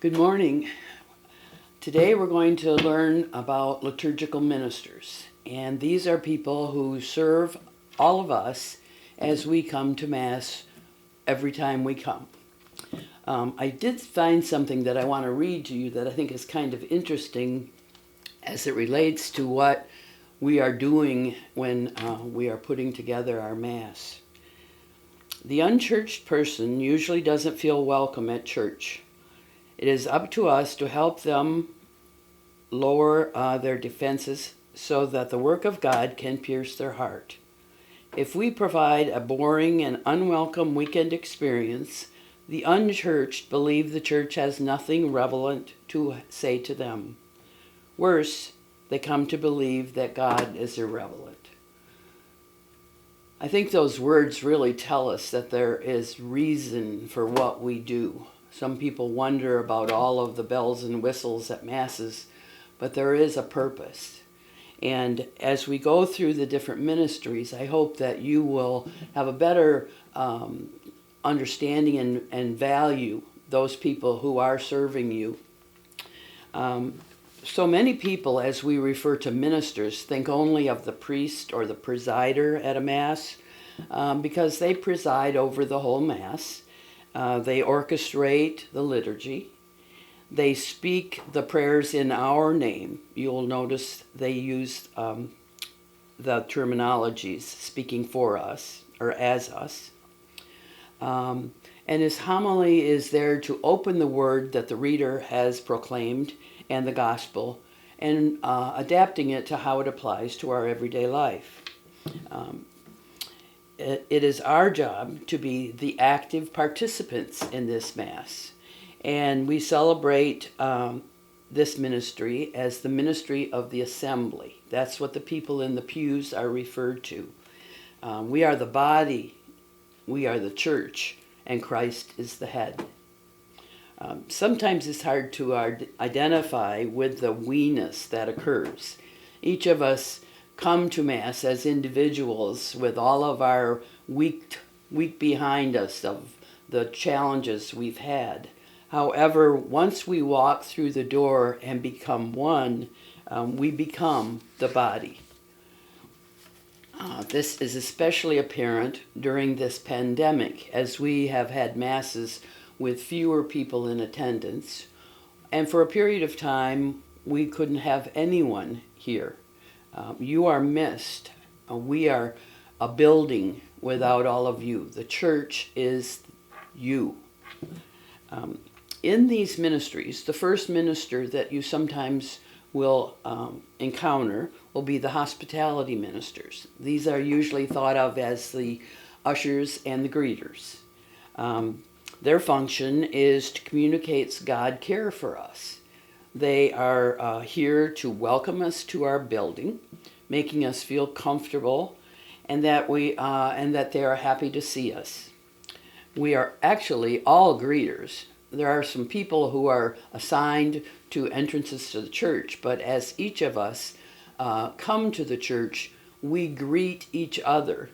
Good morning. Today we're going to learn about liturgical ministers. And these are people who serve all of us as we come to Mass every time we come. I did find something that I want to read to you that I think is kind of interesting as it relates to what we are doing when we are putting together our Mass. The unchurched person usually doesn't feel welcome at church. It is up to us to help them lower their defenses so that the work of God can pierce their heart. If we provide a boring and unwelcome weekend experience, the unchurched believe the church has nothing relevant to say to them. Worse, they come to believe that God is irrelevant. I think those words really tell us that there is reason for what we do. Some people wonder about all of the bells and whistles at Masses, but there is a purpose. And as we go through the different ministries, I hope that you will have a better understanding and value those people who are serving you. So many people, as we refer to ministers, think only of the priest or the presider at a Mass because they preside over the whole Mass. They orchestrate the liturgy. They speak the prayers in our name. You'll notice they use the terminologies, speaking for us or as us. And his homily is there to open the word that the reader has proclaimed and the gospel, and adapting it to how it applies to our everyday life. It is our job to be the active participants in this Mass. And we celebrate this ministry as the ministry of the assembly. That's what the people in the pews are referred to. We are the body, we are the church, and Christ is the head. Sometimes it's hard to identify with the we-ness that occurs. Each of us come to Mass as individuals with all of our week behind us of the challenges we've had. However, once we walk through the door and become one, we become the body. This is especially apparent during this pandemic, as we have had Masses with fewer people in attendance, and for a period of time, we couldn't have anyone here. You are missed. We are a building without all of you. The church is you. In these ministries, the first minister that you sometimes will encounter will be the hospitality ministers. These are usually thought of as the ushers and the greeters. Their function is to communicate God's care for us. They are here to welcome us to our building, making us feel comfortable, and that they are happy to see us. We are actually all greeters. There are some people who are assigned to entrances to the church, but as each of us come to the church, we greet each other.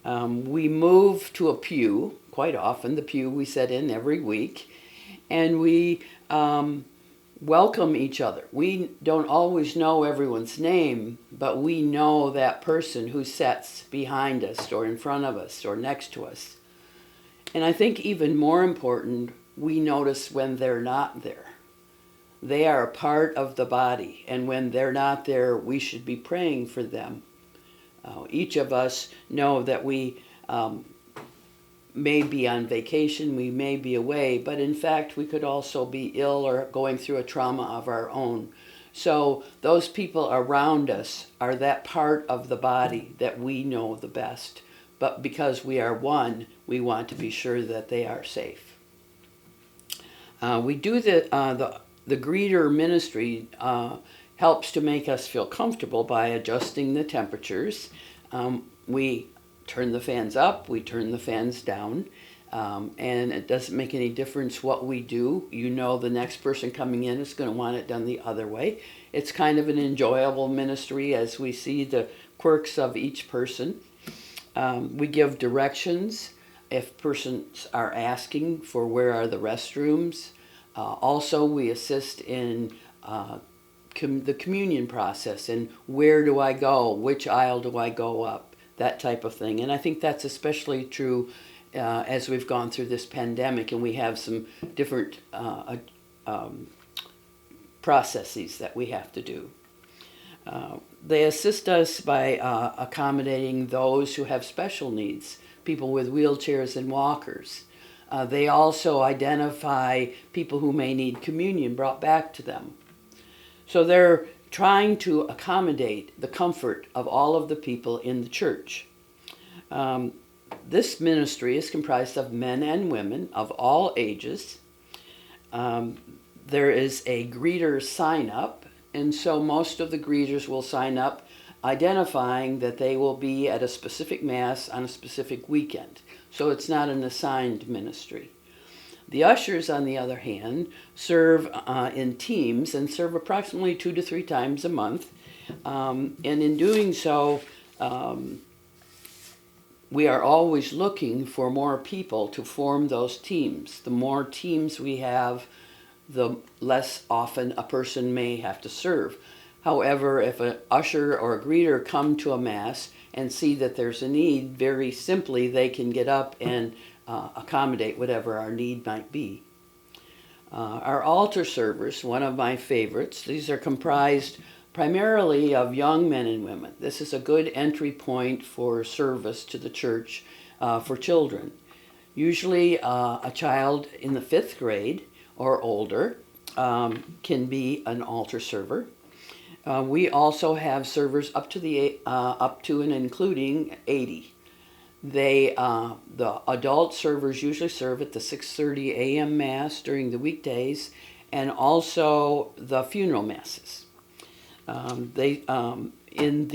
We move to a pew, quite often the pew we sit in every week, and we welcome each other. We don't always know everyone's name, but we know that person who sits behind us or in front of us or next to us. And I think even more important, we notice when they're not there. They are a part of the body, and when they're not there, we should be praying for them. Each of us know that we may be on vacation, we may be away, but in fact we could also be ill or going through a trauma of our own. So those people around us are that part of the body that we know the best. But because we are one, we want to be sure that they are safe. We do the greeter ministry helps to make us feel comfortable by adjusting the temperatures. We turn the fans up, we turn the fans down, and it doesn't make any difference what we do. You know the next person coming in is going to want it done the other way. It's kind of an enjoyable ministry as we see the quirks of each person. We give directions if persons are asking for where are the restrooms. Also, we assist in the communion process and where do I go, which aisle do I go up, that type of thing. And I think that's especially true as we've gone through this pandemic and we have some different processes that we have to do. They assist us by accommodating those who have special needs, people with wheelchairs and walkers. They also identify people who may need communion brought back to them. So they're trying to accommodate the comfort of all of the people in the church. This ministry is comprised of men and women of all ages. There is a greeter sign up, and so most of the greeters will sign up identifying that they will be at a specific Mass on a specific weekend. So it's not an assigned ministry. The ushers, on the other hand, serve in teams and serve approximately 2 to 3 times a month. And in doing so, we are always looking for more people to form those teams. The more teams we have, the less often a person may have to serve. However, if an usher or a greeter come to a Mass and see that there's a need, very simply they can get up and accommodate whatever our need might be. Our altar servers, one of my favorites, these are comprised primarily of young men and women. This is a good entry point for service to the church for children. Usually a child in the 5th grade or older can be an altar server. We also have servers up to and including 80. The adult servers usually serve at the 6:30 a.m. Mass during the weekdays, and also the funeral masses. In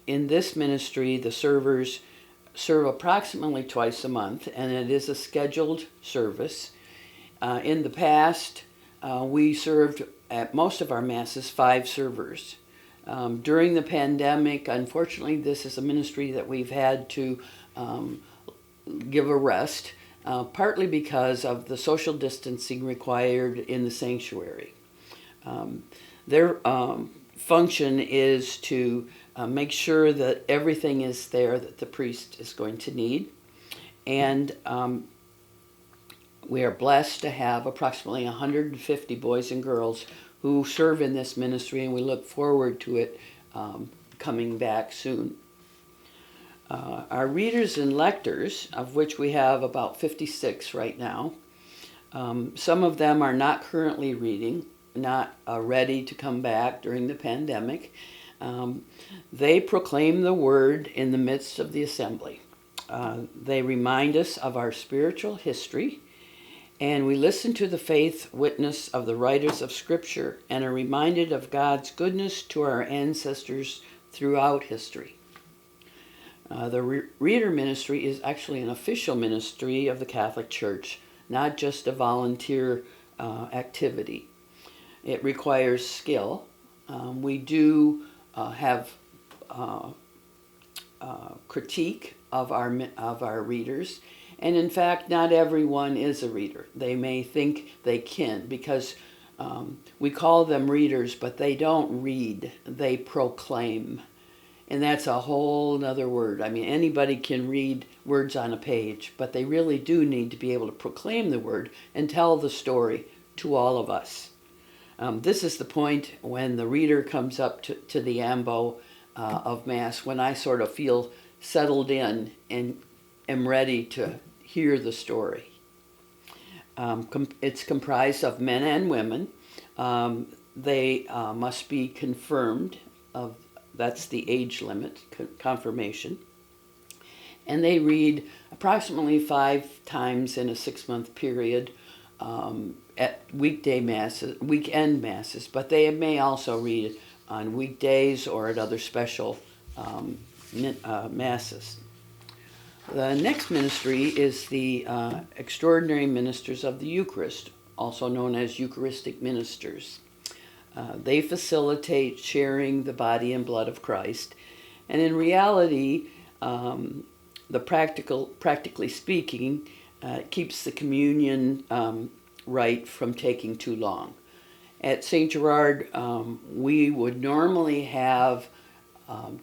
this ministry, the servers serve approximately twice a month, and it is a scheduled service. In the past, we served at most of our masses 5 servers. During the pandemic, unfortunately, this is a ministry that we've had to give a rest, partly because of the social distancing required in the sanctuary. Their function is to make sure that everything is there that the priest is going to need. And we are blessed to have approximately 150 boys and girls who serve in this ministry, and we look forward to it coming back soon. Our readers and lectors, of which we have about 56 right now, some of them are not currently reading, not ready to come back during the pandemic. They proclaim the word in the midst of the assembly. They remind us of our spiritual history, and we listen to the faith witness of the writers of Scripture and are reminded of God's goodness to our ancestors throughout history. The reader ministry is actually an official ministry of the Catholic Church, not just a volunteer activity. It requires skill. We do have critique of our readers. And in fact, not everyone is a reader. They may think they can, because we call them readers, but they don't read, they proclaim. And that's a whole other word. I mean, anybody can read words on a page, but they really do need to be able to proclaim the word and tell the story to all of us. This is the point when the reader comes up to the ambo of Mass, when I sort of feel settled in and am ready to hear the story. It's comprised of men and women. They must be confirmed. That's the age limit, confirmation. And they read approximately 5 times in a 6-month period at weekend masses, but they may also read on weekdays or at other special masses. The next ministry is the Extraordinary Ministers of the Eucharist, also known as Eucharistic Ministers. They facilitate sharing the body and blood of Christ, and in reality, practically speaking, It keeps the communion rite from taking too long. At St. Gerard, we would normally have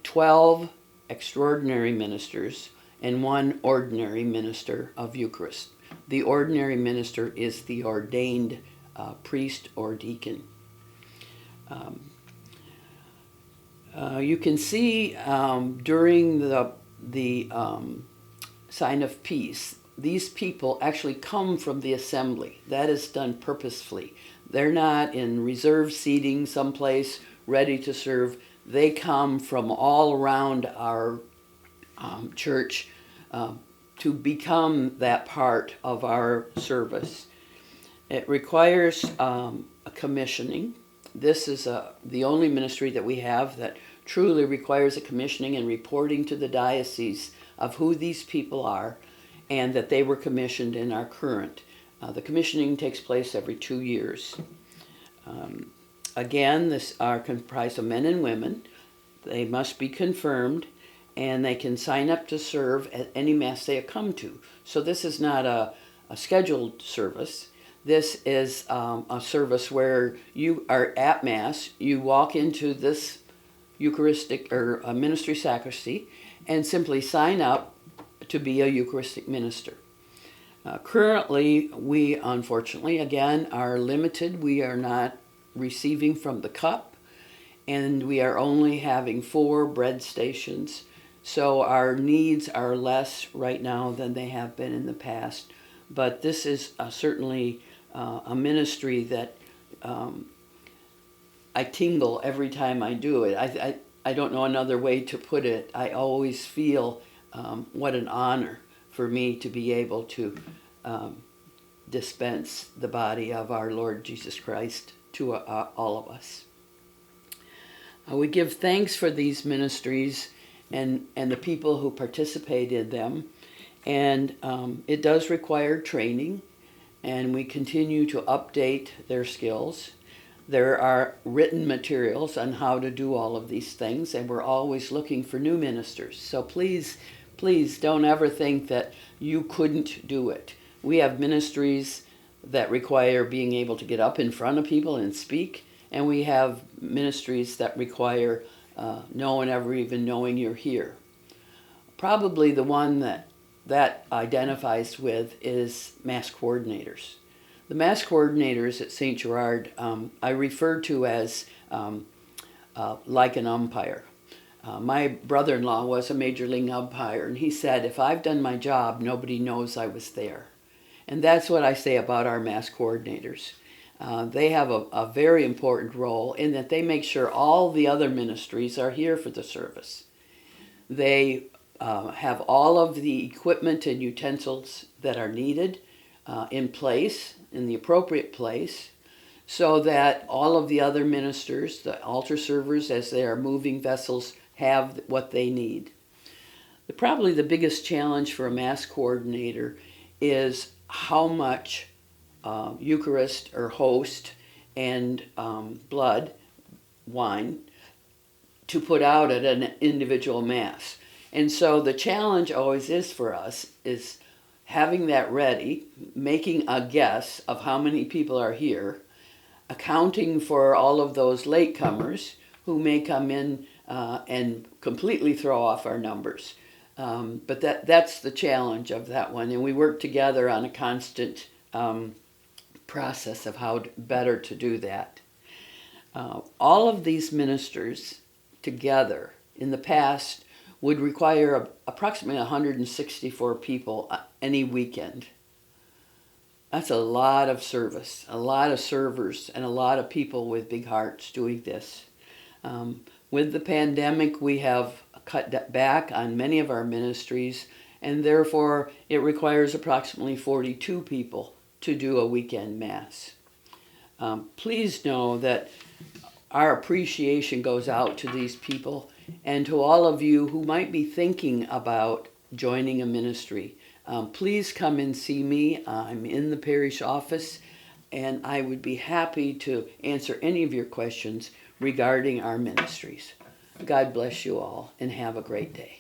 12 extraordinary ministers and one ordinary minister of Eucharist. The ordinary minister is the ordained priest or deacon. You can see during the sign of peace, these people actually come from the assembly. That is done purposefully. They're not in reserved seating someplace ready to serve. They come from all around our church to become that part of our service. It requires a commissioning. This is the only ministry that we have that truly requires a commissioning and reporting to the diocese of who these people are and that they were commissioned and are current. The commissioning takes place every 2 years. Again, this are comprised of men and women. They must be confirmed, and they can sign up to serve at any Mass they come to. So this is not a scheduled service. This is a service where you are at Mass, you walk into this Eucharistic or a ministry sacristy, and simply sign up to be a Eucharistic minister. Currently, we unfortunately, again, are limited. We are not receiving from the cup, and we are only having 4 bread stations. So our needs are less right now than they have been in the past. But this is certainly a ministry that I tingle every time I do it. I don't know another way to put it. I always feel what an honor for me to be able to dispense the body of our Lord Jesus Christ to all of us. We give thanks for these ministries and the people who participate in them. And it does require training, and we continue to update their skills. There are written materials on how to do all of these things, and we're always looking for new ministers. So please, please don't ever think that you couldn't do it. We have ministries that require being able to get up in front of people and speak, and we have ministries that require no one ever even knowing you're here. Probably the one that identifies with is Mass coordinators. The Mass coordinators at St. Gerard I refer to as like an umpire. My brother-in-law was a major league umpire, and he said, if I've done my job, nobody knows I was there. And that's what I say about our Mass coordinators. They have a very important role in that they make sure all the other ministries are here for the service. They have all of the equipment and utensils that are needed in place, in the appropriate place, so that all of the other ministers, the altar servers, as they are moving vessels, have what they need. Probably the biggest challenge for a Mass coordinator is how much Eucharist or host and blood, wine, to put out at an individual Mass. And so the challenge always is for us is having that ready, making a guess of how many people are here, accounting for all of those latecomers who may come in and completely throw off our numbers. But that's the challenge of that one. And we work together on a constant process of how better to do that. All of these ministers together in the past would require approximately 164 people any weekend. That's a lot of service, a lot of servers, and a lot of people with big hearts doing this. With the pandemic, we have cut back on many of our ministries, and therefore it requires approximately 42 people to do a weekend Mass. Please know that our appreciation goes out to these people and to all of you who might be thinking about joining a ministry. Please come and see me. I'm in the parish office, and I would be happy to answer any of your questions regarding our ministries. God bless you all, and have a great day.